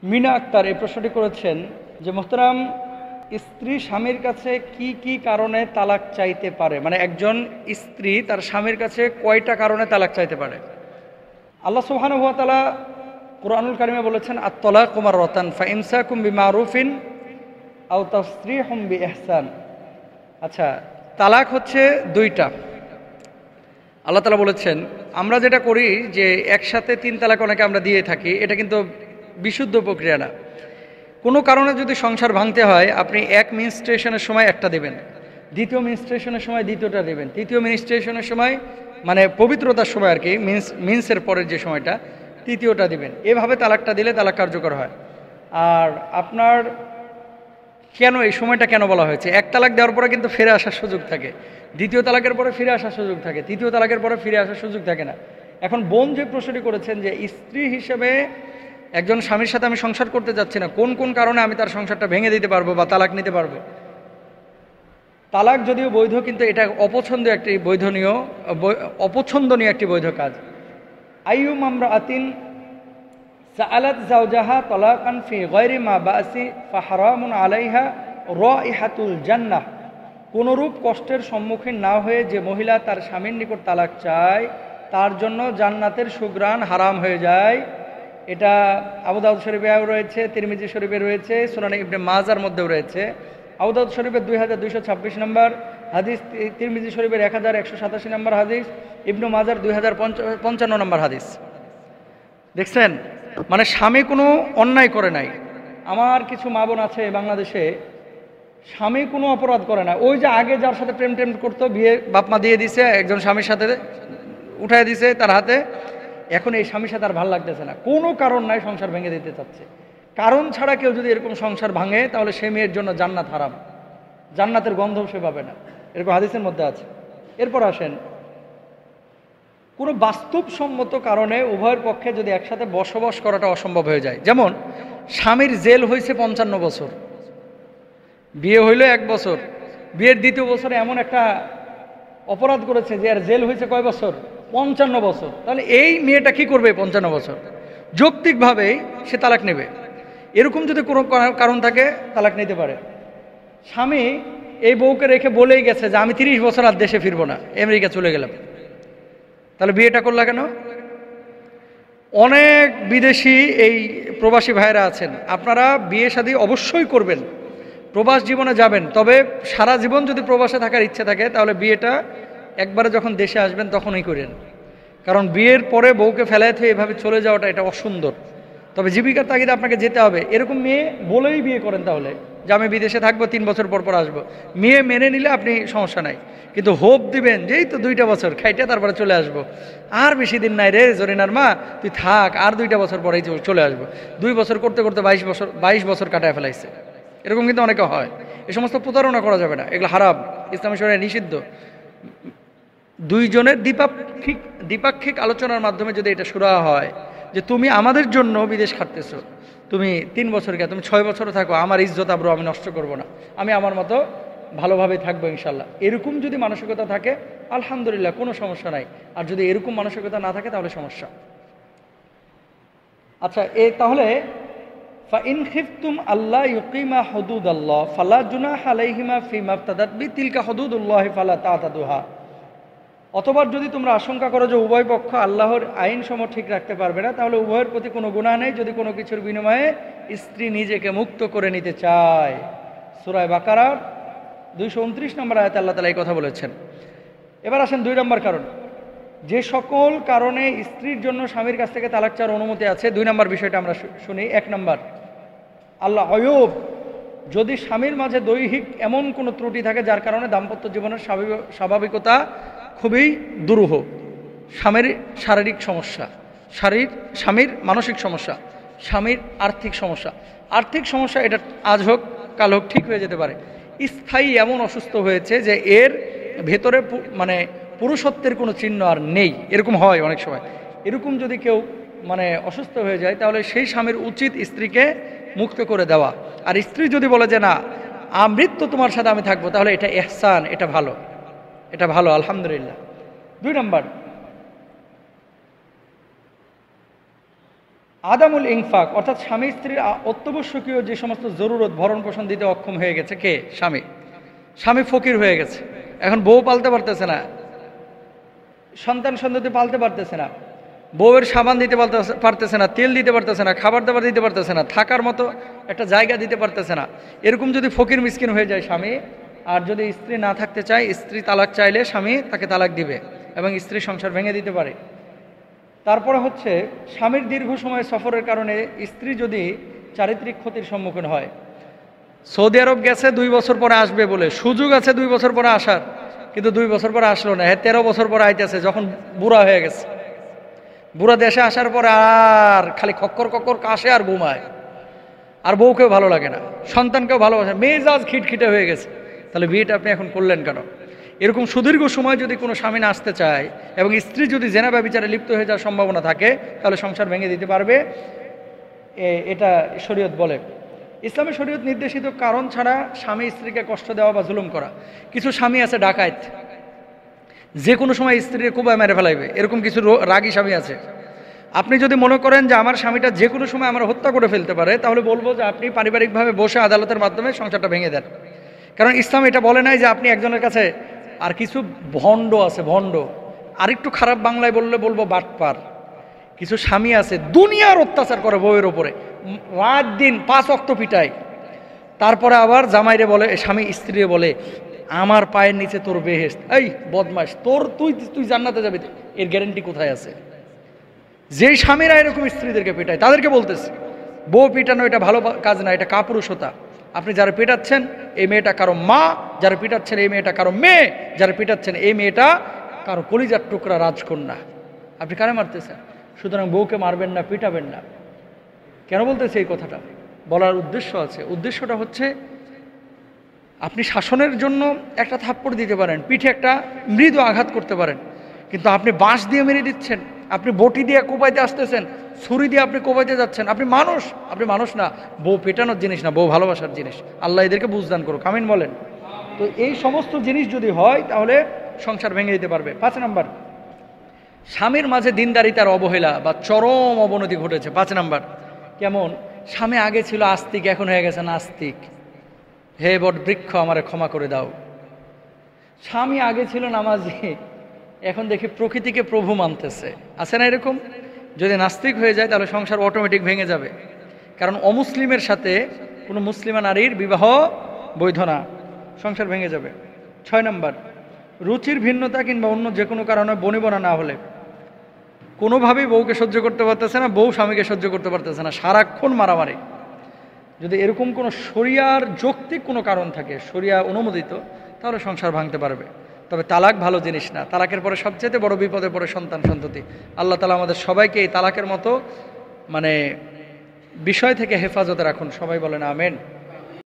মিনা আক্তার এই প্রশ্নটি করেছেন যে মোহতারাম, স্ত্রী স্বামীর কাছে কি কি কারণে তালাক চাইতে পারে, মানে একজন স্ত্রী তার স্বামীর কাছে কয়টা কারণে তালাক চাইতে পারে? আল্লাহ সুবহানাহু ওয়া তাআলা কুরআনুল কারিমে বলেছেন, আত-তালাকু মাররাতান ফাইমসাকুম বিমারুফিন আও তাসরিহুম বিইহসান। আচ্ছা, তালাক হচ্ছে দুইটা। আল্লাহ তাআলা বলেছেন, আমরা যেটা করি যে একসাথে 3 তালাক অনেকে আমরা দিয়ে থাকি, এটা কিন্তু বিশুদ্ধ প্রক্রিয়া না। কোনো কারণে যদি সংসার ভাঙতে হয়, আপনি এক মিনস্ট্রেশনের সময় একটা দেবেন, দ্বিতীয় মিনস্ট্রেশনের সময় দ্বিতীয়টা দেবেন, তৃতীয় মিনস্ট্রেশনের সময় মানে পবিত্রতার সময় আর কি, মিন্সের পরের যে সময়টা, তৃতীয়টা দিবেন। এভাবে তালাকটা দিলে তালাক কার্যকর হয়। আর আপনার কেন এই সময়টা কেন বলা হয়েছে? এক তালাক দেওয়ার পরে কিন্তু ফিরে আসার সুযোগ থাকে, দ্বিতীয় তালাকের পরে ফিরে আসার সুযোগ থাকে, তৃতীয় তালাকের পরে ফিরে আসার সুযোগ থাকে না। এখন বোন যে প্রশ্নটি করেছেন যে স্ত্রী হিসেবে একজন স্বামীর সাথে আমি সংসার করতে যাচ্ছি না, কোন কোন কারণে আমি তার সংসারটা ভেঙে দিতে পারবো বা তালাক নিতে পারবো? তালাক যদিও বৈধ, কিন্তু এটা অপছন্দনীয় একটি বৈধ কাজ। আইয়ুম আমরাআতিন সাআলাত যাওজাহা তালাকান ফি গায়রি মা বাসি ফাহারামুন আলাইহা রাইহাতুল জান্নাহ। কোনরূপ কষ্টের সম্মুখীন না হয়ে যে মহিলা তার স্বামীর নিকট তালাক চায়, তার জন্য জান্নাতের সুঘ্রাণ হারাম হয়ে যায়। এটা আবু দাউদ শরীফেও রয়েছে, তিরমিজি শরীফে রয়েছে, সুনানে ইবনে মাজার মধ্যেও রয়েছে। আবু দাউদ শরীফের 2226 নম্বর হাদিস, তিরমিজি শরীফের 1187 নম্বর হাদিস, ইবনে মাজার 2055 নম্বর হাদিস। দেখছেন, মানে স্বামী কোনো অন্যায় করে নাই। আমার কিছু মা বোন আছে বাংলাদেশে, স্বামী কোনো অপরাধ করে না। ওই যে আগে যার সাথে প্রেম করতো, বিয়ে বাপমা দিয়ে দিছে, একজন স্বামীর সাথে উঠাই দিছে তার হাতে, এখন এই স্বামীর সাথে আর ভালো লাগতেছে না, কোনো কারণ নাই, সংসার ভেঙে দিতে চাচ্ছে। কারণ ছাড়া কেউ যদি এরকম সংসার ভাঙে, তাহলে সে মেয়ের জন্য জান্নাত হারাম, জান্নাতের গন্ধও সে পাবে না, এরকম হাদিসের মধ্যে আছে। এরপর আসেন, কোনো বাস্তবসম্মত কারণে উভয়ের পক্ষে যদি একসাথে বসবাস করাটা অসম্ভব হয়ে যায়। যেমন স্বামীর জেল হয়েছে 55 বছর, বিয়ে হইল 1 বছর, বিয়ের দ্বিতীয় বছরে এমন একটা অপরাধ করেছে যে আর জেল হয়েছে কয় বছর? 55 বছর। তাহলে এই মেয়েটা কি করবে 55 বছর? যৌক্তিকভাবেই সে তালাক নেবে। এরকম যদি কোনো কারণ থাকে, তালাক নিতে পারে। স্বামী এই বউকে রেখে বলেই গেছে যে আমি 30 বছর আর দেশে ফিরবো না, আমেরিকা চলে গেলাম, তাহলে বিয়েটা করলা কেন? অনেক বিদেশি এই প্রবাসী ভাইরা আছেন, আপনারা বিয়ে শাদী অবশ্যই করবেন, প্রবাস জীবনে যাবেন, তবে সারা জীবন যদি প্রবাসে থাকার ইচ্ছে থাকে, তাহলে বিয়েটা একবারে যখন দেশে আসবেন তখনই করেন। কারণ বিয়ের পরে বউকে ফেলায় থেকে এভাবে চলে যাওয়াটা এটা অসুন্দর। তবে জীবিকার তাগিদে আপনাকে যেতে হবে, এরকম মেয়ে বলেই বিয়ে করেন, তাহলে যে আমি বিদেশে থাকবো, 3 বছর পর পর আসবো, মেয়ে মেনে নিলে আপনি সমস্যা নাই। কিন্তু হোপ দিবেন যেই তো 2টা বছর খাইটে তারপরে চলে আসবো, আর বেশি দিন নাই রে জরিনার মা, তুই থাক, আর 2টা বছর পরেই চলে আসবো। 2 বছর করতে করতে 22 বছর কাটায় ফেলাইছে, এরকম কিন্তু অনেকে হয়। এই সমস্ত প্রতারণা করা যাবে না, এগুলো হারাম, ইসলামী শরীয়তে নিষিদ্ধ। দুইজনের দ্বিপাক্ষিক আলোচনার মাধ্যমে যদি এটা শুরু হয় যে তুমি আমাদের জন্য বিদেশ খাটতেছো, তুমি 3 বছর কে, তুমি 6 বছরও থাকো, আমার ইজ্জত আবরু আমি নষ্ট করব না, আমি আমার মতো ভালোভাবে থাকবো ইনশাল্লাহ। এরকম যদি মানসিকতা থাকে, আলহামদুলিল্লাহ, কোনো সমস্যা নাই। আর যদি এরকম মানসিকতা না থাকে, তাহলে সমস্যা। আচ্ছা, তাহলে ফাইন খিফতুম আল্লাহ ইউকিমা হুদুদাল্লাহ ফালা জুনাহা আলাইহিমা ফিমা ইফতাদাত বি তিলকা হুদুদুল্লাহি ফালা তা'তাদুহা। অথবা যদি তোমরা আশঙ্কা করো যে উভয় পক্ষ আল্লাহর আইনসমূহ ঠিক রাখতে পারবে না, তাহলে উভয়ের প্রতি কোনো গুনাহ নেই যদি কোনো কিছুর বিনিময়ে স্ত্রী নিজেকে মুক্ত করে নিতে চায়। সূরা বাকারার 229 নম্বর আয়াতে আল্লাহ তাআলা এই কথা বলেছেন। এবার আসেন 2 নম্বর কারণ, যে সকল কারণে স্ত্রীর জন্য স্বামীর কাছ থেকে তালাক চাওয়ার অনুমতি আছে। 2 নম্বর বিষয়টা আমরা শুনি। 1 নম্বর, আল্লাহ অয়ুব, যদি স্বামীর মাঝে দৈহিক এমন কোনো ত্রুটি থাকে যার কারণে দাম্পত্য জীবনের স্বাভাবিকতা খুবই দুরূহ, স্বামীর শারীরিক সমস্যা, স্বামীর মানসিক সমস্যা, স্বামীর আর্থিক সমস্যা, এটা আজ হোক কাল হোক ঠিক হয়ে যেতে পারে। স্থায়ী এমন অসুস্থ হয়েছে যে এর ভেতরে মানে পুরুষত্বের কোনো চিহ্ন আর নেই, এরকম হয় অনেক সময়। এরকম যদি কেউ মানে অসুস্থ হয়ে যায়, তাহলে সেই স্বামীর উচিত স্ত্রীকে মুক্ত করে দেওয়া। আর স্ত্রী যদি বলে যে না, আমৃত্যু তোমার সাথে আমি থাকবো, তাহলে এটা ইহসান, এটা ভালো, আলহামদুলিল্লাহ। 2 নম্বর, আদামুল ইনফাক, অর্থাৎ স্বামী স্ত্রীর অত্যাবশ্যকীয় যে সমস্ত জরুরত ভরণ পোষণ দিতে অক্ষম হয়ে গেছে কে? স্বামী। স্বামী ফকির হয়ে গেছে, এখন বউ পালতে পারতেছে না, সন্তান সন্ততি পালতে পারতেছে না, বউয়ের সাবান দিতে পারতেছে না, তেল দিতে পারতেছে না, খাবার দাবার দিতে পারতেছে না, থাকার মতো একটা জায়গা দিতে পারতেছে না। এরকম যদি ফকির মিসকিন হয়ে যায় স্বামী, আর যদি স্ত্রী না থাকতে চায়, স্ত্রী তালাক চাইলে স্বামী তাকে তালাক দিবে এবং স্ত্রী সংসার ভেঙে দিতে পারে। তারপরে হচ্ছে স্বামীর দীর্ঘ সময় সফরের কারণে স্ত্রী যদি চারিত্রিক ক্ষতির সম্মুখীন হয়, সৌদি আরব গেছে 2 বছর পরে আসবে বলে, সুযোগ আছে 2 বছর পরে আসার, কিন্তু 2 বছর পরে আসলো না, 13 বছর পরে আইতেছে, যখন বুড়া হয়ে গেছে। বুড়া দেশে আসার পরে আর খালি খক্কর খক্কর কাশে আর ঘুমায়, আর বউকেও ভালো লাগে না, সন্তানকেও ভালোবাসে, মেজাজ খিটখিটে হয়ে গেছে। তাহলে বিয়েটা আপনি এখন করলেন কেন? এরকম সুদীর্ঘ সময় যদি কোনো স্বামী না আসতে চায় এবং স্ত্রী যদি জেনা ব্যভিচারে লিপ্ত হয়ে যাওয়ার সম্ভাবনা থাকে, তাহলে সংসার ভেঙে দিতে পারবে, এটা শরীয়ত বলে। ইসলামী শরীয়ত নির্দেশিত কারণ ছাড়া স্বামী স্ত্রীকে কষ্ট দেওয়া বা জুলুম করা। কিছু স্বামী আছে ডাকাত, যে কোনো সময় স্ত্রীকে কোবায় মেরে ফেলাইবে, এরকম কিছু রাগী স্বামী আছে। আপনি যদি মনে করেন যে আমার স্বামীটা যে কোনো সময় আমার হত্যা করে ফেলতে পারে, তাহলে বলবো যে আপনি পারিবারিকভাবে বসে আদালতের মাধ্যমে সংসারটা ভেঙে দেন। কারণ ইসলাম এটা বলে নাই যে আপনি একজনের কাছে, আর কিছু ভণ্ড আছে, ভণ্ড, আরেকটু খারাপ বাংলায় বলবো বাটপার। কিছু স্বামী আছে দুনিয়ার অত্যাচার করে বউয়ের ওপরে, রাত দিন 5 ওয়াক্ত পিটায়, তারপরে আবার জামাইরে বলে, স্বামী স্ত্রীরে বলে আমার পায়ের নিচে তোর বেহেশত, এই বদমাশ তোর, তুই জান্নাতে যাবি, এর গ্যারান্টি কোথায় আছে? যেই স্বামীরা এরকম স্ত্রীদেরকে পেটায় তাদেরকে বলতেছে বউ পিটানো এটা ভালো কাজ না, এটা কাপুরুষতা। আপনি যারা পেটাচ্ছেন এই মেয়েটা কারো মা, যারা পিটাচ্ছেন এই মেয়েটা কারো মেয়ে, যারা পিটাচ্ছেন এই মেয়েটা কারো কলিজার টুকরা রাজকন্যা। আপনি কারে মারতেছেন? সুতরাং বউকে মারবেন না, পিটাবেন না। কেন বলতেছে এই কথাটা? বলার উদ্দেশ্য আছে। উদ্দেশ্যটা হচ্ছে আপনি শাসনের জন্য একটা থাপ্পড় দিতে পারেন, পিঠে একটা মৃদু আঘাত করতে পারেন, কিন্তু আপনি বাঁশ দিয়ে মেরে দিচ্ছেন, আপনি বটি দিয়ে কোপাইতে আসতেছেন, ছুরি দিয়ে আপনি কোপাইতে যাচ্ছেন। আপনি মানুষ না। বউ পেটানোর জিনিস না, বউ ভালোবাসার জিনিস। আল্লাহ এদেরকে বুঝদান করুক, আমিন বলেন। তো এই সমস্ত জিনিস যদি হয় তাহলে সংসার ভেঙে দিতে পারবে। 5 নাম্বার, স্বামীর মাঝে দিনদারিতার অবহেলা বা চরম অবনতি ঘটেছে। 5 নাম্বার, কেমন? স্বামী আগে ছিল আস্তিক, এখন হয়ে গেছে নাস্তিক। হে বট বৃক্ষ আমারে ক্ষমা করে দাও। স্বামী আগে ছিল নামাজি, এখন দেখি প্রকৃতিকে প্রভু মানতেছে। আছে না এরকম? যদি নাস্তিক হয়ে যায় তাহলে সংসার অটোমেটিক ভেঙে যাবে, কারণ অমুসলিমের সাথে কোনো মুসলিমা নারীর বিবাহ বৈধ না, সংসার ভেঙে যাবে। 6 নাম্বার, রুচির ভিন্নতা কিংবা অন্য যে কোনো কারণে বনিবনা না হলে, কোনোভাবেই বউকে সহ্য করতে পারতেছে না, বউ স্বামীকে সহ্য করতে পারতেছে না, সারাক্ষণ মারামারি। যদি এরকম কোনো শরিয়ার যৌক্তিক কোনো কারণ থাকে, শরিয়া অনুমোদিত, তাহলে সংসার ভাঙতে পারবে। তবে তালাক ভালো জিনিস না। তালাকের পরে সবচেয়ে বড় বিপদে পড়ে সন্তান সন্ততি। আল্লাহ তাআলা আমাদের সবাইকে এই তালাকের মতো বিষয় থেকে হেফাজতে রাখুন। সবাই বলেন আমিন।